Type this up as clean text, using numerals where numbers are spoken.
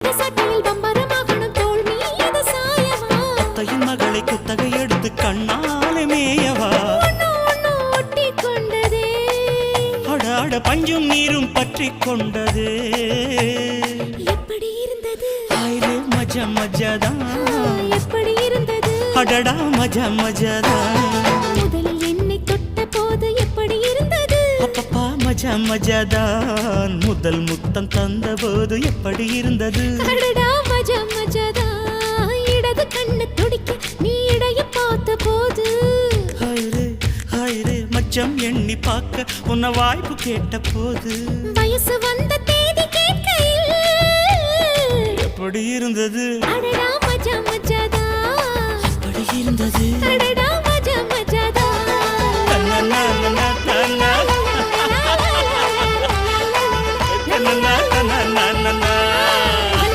சட்டையில் பம்பரமாகணும் தோள் மீது சாயவா தையின் மகளை குத்தகை எடுத்து கண்ணாலே மேயவா ஒட்டி கொண்டதே அடாட பஞ்சும் நீரும் பற்றி கொண்டதே எப்படி இருந்தது ஆயிரே மஜா மஜாதான் எப்படி இருந்தது அடடா மஜா மஜாதான் முதலில் என்னை தொட்ட போது எப்படி இருந்தது அப்பப்பா மஜா மஜாதான் முதல் முத்தம் தந்த போது எப்படி இருந்தது அடடா மஜா மஜாதா இடது கண்ணு துடிக்க நீ இடைய பார்த்த போது ஹாயிரே மச்சம் எண்ணி பார்க்க உன்ன வாய்ப்பு கேட்ட போது வயசு வந்த தேதி கேட்கையில் எப்படி இருந்தது அடடா மஜா மஜாதா எப்படி இருந்தது அடடா